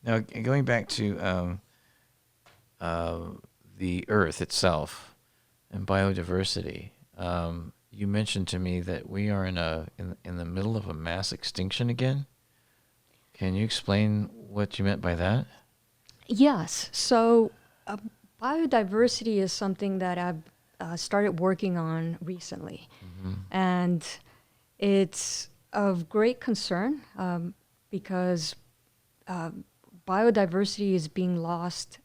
Now, going back to uh, the Earth itself and biodiversity, you mentioned to me that we are in the middle of a mass extinction again. Can you explain what you meant by that? Yes. So, uh, biodiversity is something that I've started working on recently. Mm-hmm. And it's of great concern because uh, biodiversity is being lost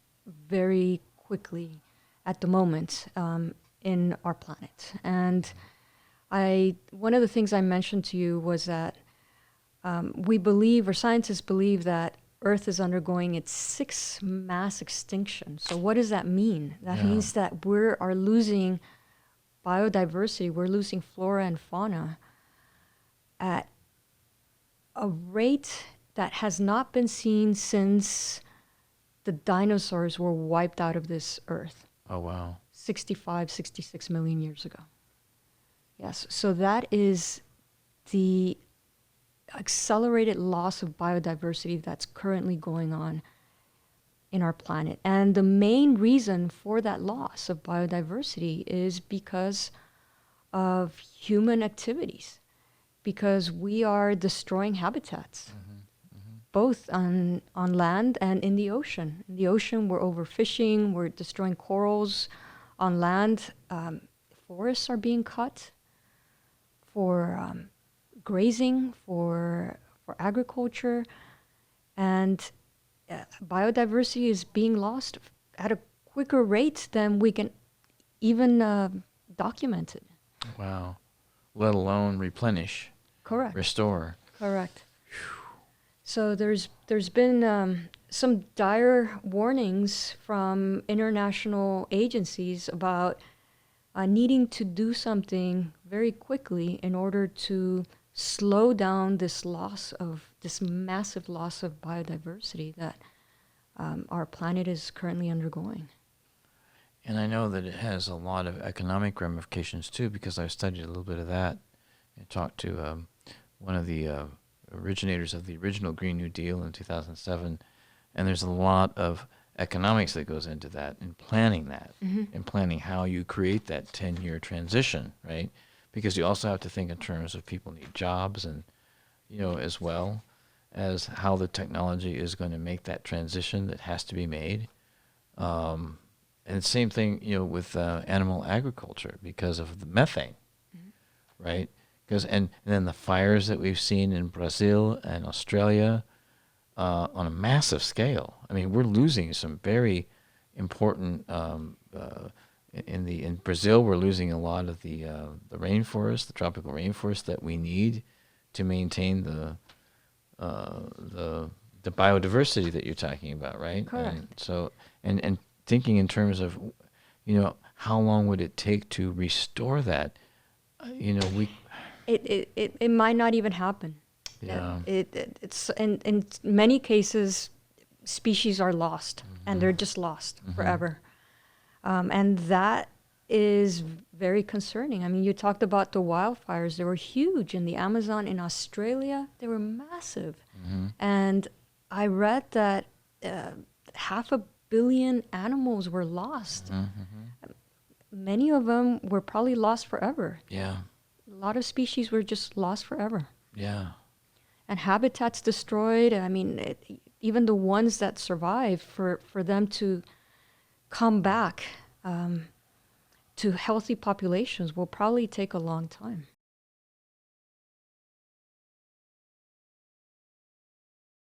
very quickly at the moment in our planet. And one of the things I mentioned to you was that we believe, or scientists believe, that Earth is undergoing its sixth mass extinction. So what does that mean? That Yeah. means that are losing biodiversity, we're losing flora and fauna at a rate that has not been seen since the dinosaurs were wiped out of this Earth Oh, wow. 65, 66 million years ago. Yes, so that is the accelerated loss of biodiversity that's currently going on in our planet. And the main reason for that loss of biodiversity is because of human activities, because we are destroying habitats, both on land and in the ocean. In the ocean, we're overfishing, we're destroying corals. On land, forests are being cut for grazing, for agriculture, and biodiversity is being lost at a quicker rate than we can even document it. Wow. Let alone replenish, Correct. restore. Correct. So there's been some dire warnings from international agencies about needing to do something very quickly in order to slow down this massive loss of biodiversity that our planet is currently undergoing. And I know that it has a lot of economic ramifications too, because I've studied a little bit of that and talked to one of the originators of the original Green New Deal in 2007. And there's a lot of economics that goes into that and planning that and planning how you create that 10-year transition, right? Because you also have to think in terms of people need jobs and, as well as how the technology is going to make that transition that has to be made. And same thing, with animal agriculture because of the methane, right? Because and then the fires that we've seen in Brazil and Australia on a massive scale. I mean, we're losing some very important. In Brazil, we're losing a lot of the rainforest, the tropical rainforest that we need to maintain the biodiversity that you're talking about, right? Correct. And so and thinking in terms of, how long would it take to restore that? We It might not even happen. yeah. It's in many cases, species are lost, and they're just lost forever. And that is very concerning. I mean, you talked about the wildfires. They were huge in the Amazon in Australia. They were massive. And I read that 500 million animals were lost. Many of them were probably lost forever. Yeah. A lot of species were just lost forever. Yeah. And habitats destroyed. I mean, even the ones that survived, for them to come back to healthy populations will probably take a long time.